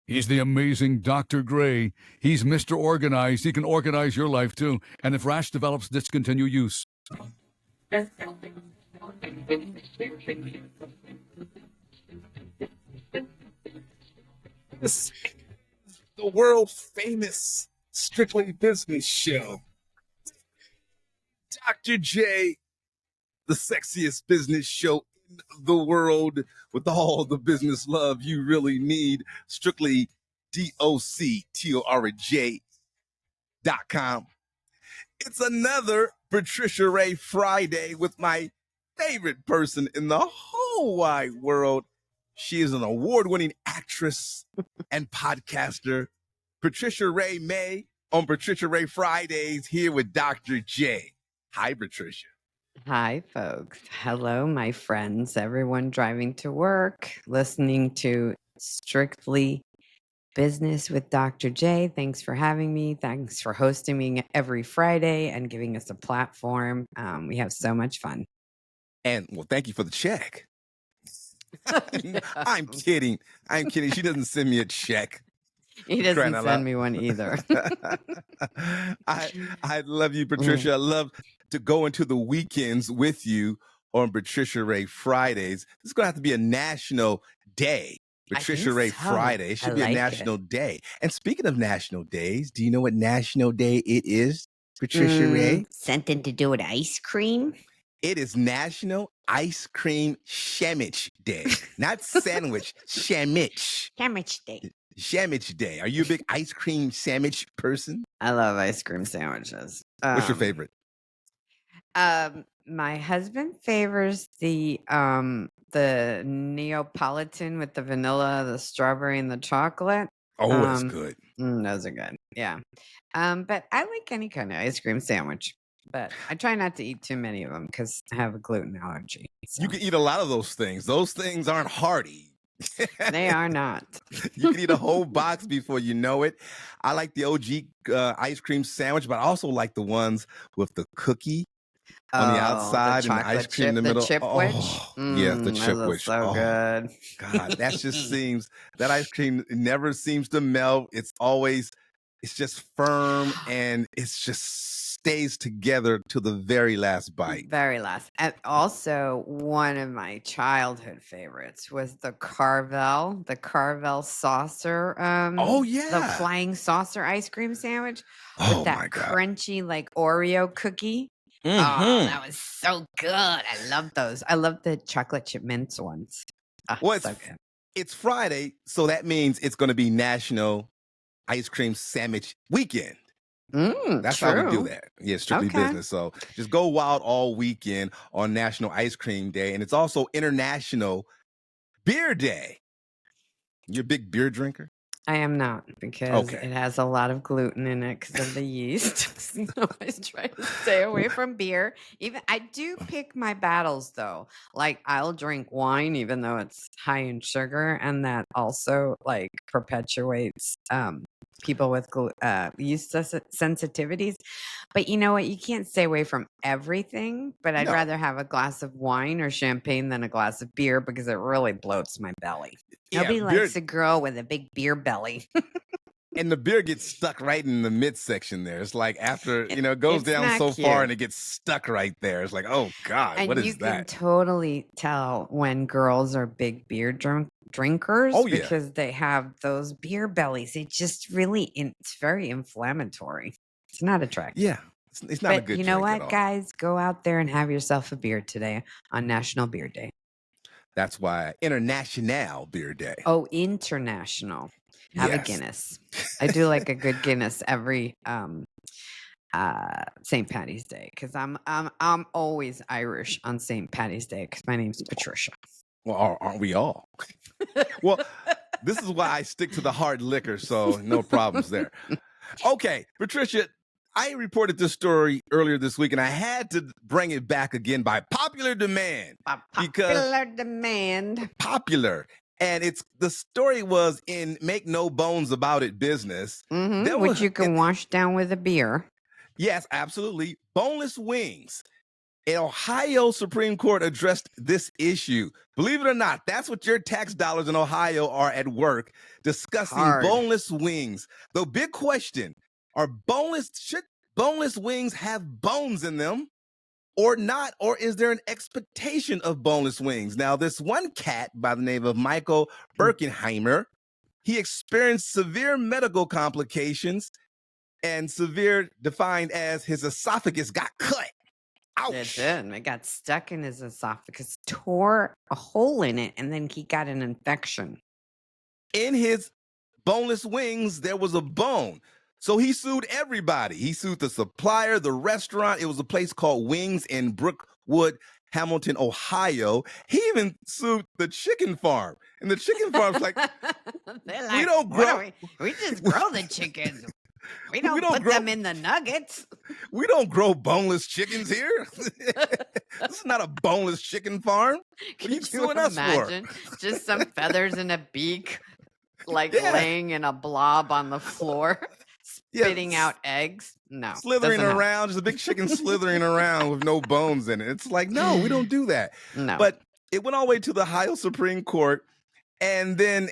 He's the amazing Dr. Gray. He's Mr. Organized. He can organize your life too. And if rash develops, discontinue use. This is the world famous Strictly Business Show. Dr. J, the sexiest business show in the world with all the business love you really need. Strictly DocTorj.com. It's another Patricia Rae Friday with my favorite person in the whole wide world. She is an award-winning actress and podcaster, Patricia Rae May, on Patricia Rae Fridays here with Dr. J. Hi, Patricia. Hi, folks. Hello, my friends, everyone driving to work, listening to Strictly Business with Dr. J. Thanks for having me. Thanks for hosting me every Friday and giving us a platform. We have so much fun. And, well, thank you for the check. I'm kidding. She doesn't send me a check. He doesn't send me one either. I love you, Patricia. I love to go into the weekends with you on Patricia Rae Fridays. This is going to have to be a national day. Patricia Rae Friday. It should be a national day. And speaking of national days, do you know what national day it is, Patricia Rae? Something to do with ice cream? It is National Ice Cream Sandwich Day. Not sandwich, sandwich. Sandwich Day. Sandwich Day. Are you a big ice cream sandwich person? I love ice cream sandwiches. What's your favorite? My husband favors the Neapolitan with the vanilla, the strawberry, and the chocolate. Oh, that's good. Those are good. Yeah. But I like any kind of ice cream sandwich. But I try not to eat too many of them because I have a gluten allergy. So. You can eat a lot of those things. Those things aren't hearty. They are not. You can eat a whole box before you know it. I like the OG ice cream sandwich, but I also like the ones with the cookie on the outside and the ice cream in the middle. The Chipwich. Yes, the Chipwich. So good. God, that just seems, that ice cream never seems to melt. It's just firm and it's just stays together to the very last bite. Very last. And also, one of my childhood favorites was the Carvel saucer. The flying saucer ice cream sandwich with that crunchy, like Oreo cookie. Mm-hmm. Oh, that was so good. I love those. I love the chocolate chip mince ones. Oh, well, so good. It's Friday, so that means it's going to be National Ice Cream Sandwich Weekend. That's true. how we do that. Yeah, Strictly Business. So just go wild all weekend on National Ice Cream Day. And it's also International Beer Day. You're a big beer drinker? I am not, because it has a lot of gluten in it because of the yeast. So I always try to stay away from beer. Even I do pick my battles though. Like I'll drink wine even though it's high in sugar, and that also like perpetuates people with yeast sensitivities. But you know what? You can't stay away from everything. But I'd rather have a glass of wine or champagne than a glass of beer because it really bloats my belly. Nobody likes a girl with a big beer belly. And the beer gets stuck right in the midsection there. It's like after, it goes down so far and it gets stuck right there. It's like, oh God, what is that? And you can totally tell when girls are big beer drinkers because they have those beer bellies. It just really, it's very inflammatory. It's not attractive. Yeah. It's not a good you know what, guys? Go out there and have yourself a beer today on National Beer Day. That's why International Beer Day. Oh, international. Have a Guinness. I do like a good Guinness every St. Patty's Day because I'm always Irish on St. Patty's Day because my name's Patricia. Well, aren't we all? Well, this is why I stick to the hard liquor, so no problems there. Okay, Patricia, I reported this story earlier this week, and I had to bring it back again by popular demand. Popular. And the story was in Make No Bones About It business. Which you can wash down with a beer. Yes, absolutely. Boneless wings. An Ohio Supreme Court addressed this issue. Believe it or not, that's what your tax dollars in Ohio are at work discussing Hard. boneless wings. The big question, should boneless wings have bones in them or not? Or is there an expectation of boneless wings? Now, this one cat by the name of Michael Birkenheimer, he experienced severe medical complications, and severe defined as his esophagus got cut. Ouch. It did. It got stuck in his esophagus, tore a hole in it, and then he got an infection. In his boneless wings, there was a bone. So he sued everybody. He sued the supplier, the restaurant. It was a place called Wings in Brookwood, Hamilton, Ohio. He even sued the chicken farm. And the chicken farm's like, we don't grow. We just grow the chickens. We don't put them in the nuggets. We don't grow boneless chickens here. This is not a boneless chicken farm. What are you suing us for? Just some feathers and a beak, laying in a blob on the floor, spitting out eggs. No. Slithering around, just a big chicken slithering around with no bones in it. It's like, no, we don't do that. No. But it went all the way to the Ohio Supreme Court. And then,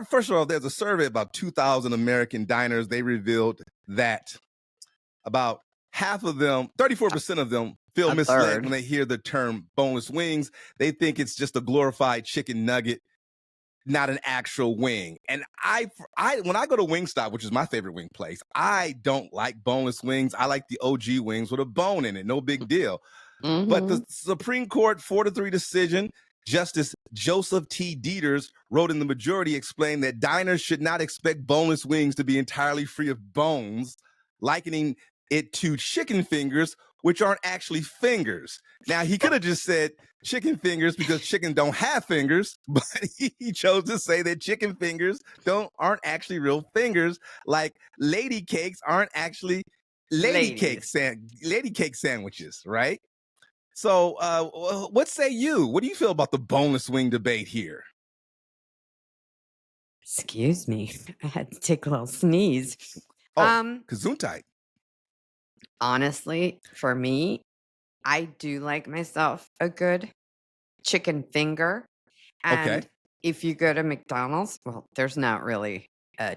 first of all, there's a survey about 2,000 American diners. They revealed that about half of them, 34% of them, feel misled when they hear the term boneless wings. They think it's just a glorified chicken nugget, not an actual wing. And when I go to Wingstop, which is my favorite wing place, I don't like boneless wings. I like the OG wings with a bone in it. No big deal. Mm-hmm. But the Supreme Court 4-3 decision, Justice Joseph T. Dieters wrote in the majority, explained that diners should not expect boneless wings to be entirely free of bones, likening it to chicken fingers, which aren't actually fingers. Now, he could have just said chicken fingers because chicken don't have fingers, but he chose to say that chicken fingers aren't actually real fingers, like lady cakes aren't actually lady cake sandwiches, right? So what say you? What do you feel about the boneless wing debate here? Excuse me. I had to take a little sneeze. Gesundheit. Honestly, for me, I do like myself a good chicken finger. And if you go to McDonald's, well, there's not really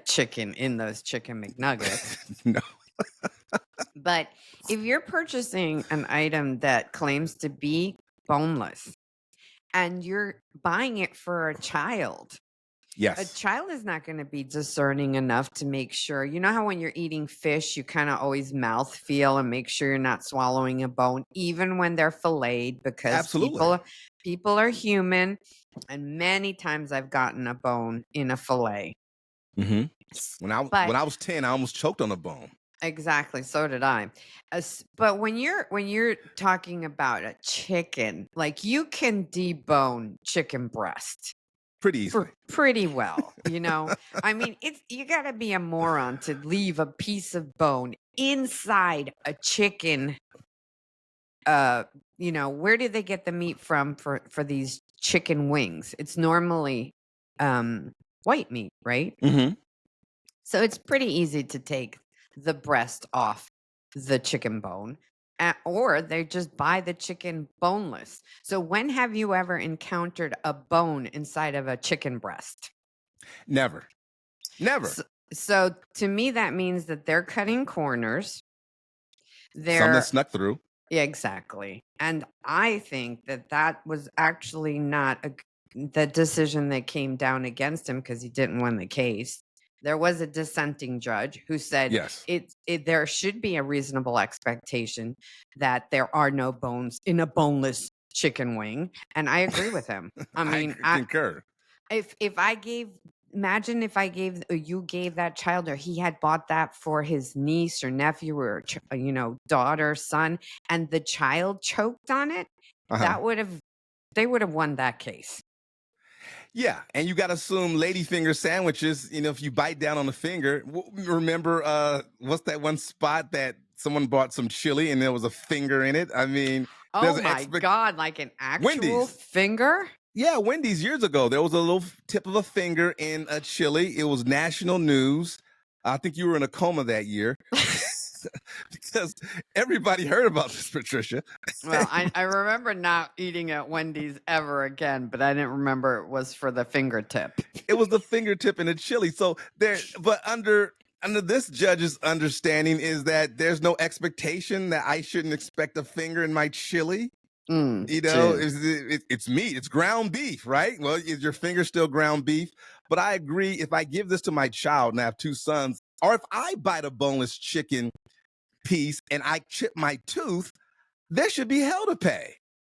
chicken in those chicken McNuggets. No. But if you're purchasing an item that claims to be boneless and you're buying it for a child, yes, a child is not going to be discerning enough to make sure. You know how when you're eating fish, you kind of always mouth feel and make sure you're not swallowing a bone, even when they're filleted, because people are human. And many times I've gotten a bone in a fillet. Mm-hmm. When I was 10, I almost choked on a bone. Exactly. So did I. But when you're talking about a chicken, like you can debone chicken breast pretty easily, pretty well. You know, I mean, you got to be a moron to leave a piece of bone inside a chicken. You know, where do they get the meat from for these chicken wings? It's normally white meat, right? Mm-hmm. So it's pretty easy to take the breast off the chicken bone, or they just buy the chicken boneless. So when have you ever encountered a bone inside of a chicken breast? Never. So to me, that means that they're cutting corners. Some that snuck through. Yeah, exactly. And I think that was actually not the decision that came down against him, because he didn't win the case. There was a dissenting judge who said there should be a reasonable expectation that there are no bones in a boneless chicken wing. And I agree with him. I mean, I concur. If you gave that child, or he had bought that for his niece or nephew or, daughter, son, and the child choked on it, they would have won that case. Yeah, and you got to assume ladyfinger sandwiches, if you bite down on the finger, remember, what's that one spot that someone bought some chili and there was a finger in it? I mean, oh my God, like an actual finger? Yeah, Wendy's years ago, there was a little tip of a finger in a chili. It was national news. I think you were in a coma that year. because everybody heard about this, Patricia. Well, I remember not eating at Wendy's ever again, but I didn't remember it was for the fingertip. It was the fingertip and the chili. So but under this judge's understanding is that there's no expectation that I shouldn't expect a finger in my chili. You know, it's meat, it's ground beef, right? Well, is your finger still ground beef? But I agree, if I give this to my child, and I have 2 sons, or if I bite a boneless chicken piece and I chip my tooth, there should be hell to pay.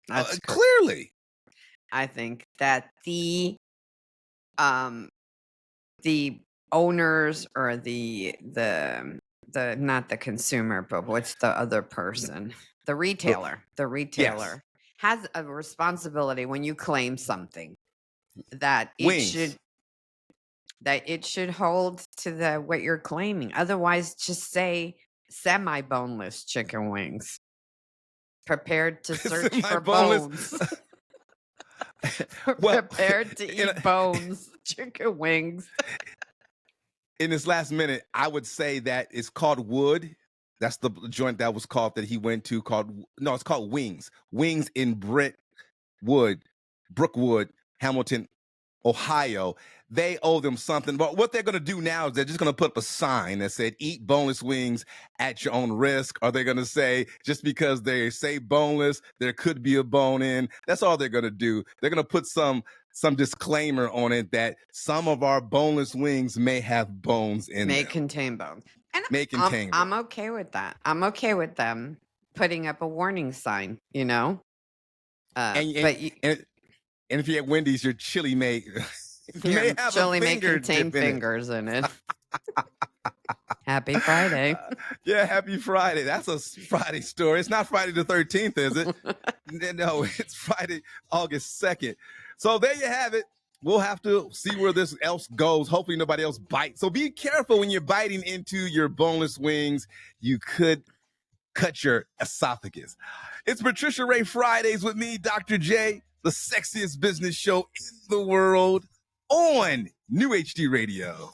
That's clearly. I think that the owners or the not the consumer, but what's the other person? The retailer. The retailer has a responsibility when you claim something that it should hold to what you're claiming. Otherwise, just say semi-boneless chicken wings. Prepared to search for bones. Prepared to eat bones, chicken wings. In this last minute, I would say that it's called Wood. That's the joint that was called that he went to it's called Wings. Wings in Brookwood, Hamilton, Ohio. They owe them something. But what they're going to do now is they're just going to put up a sign that said, eat boneless wings at your own risk. Or they're going to say, just because they say boneless, there could be a bone in. That's all they're going to do. They're going to put some disclaimer on it that some of our boneless wings may have bones in them. May contain bones. And I'm okay with that. I'm okay with them putting up a warning sign, you know? And if you're at Wendy's, your chili may have chili a may contain fingers in it. Happy Friday. Yeah, happy Friday. That's a Friday story. It's not Friday the 13th, is it? No, it's Friday, August 2nd. So there you have it. We'll have to see where this else goes. Hopefully nobody else bites. So be careful when you're biting into your boneless wings. You could cut your esophagus. It's Patricia Rae Fridays with me, Dr. J, the sexiest business show in the world on New HD Radio.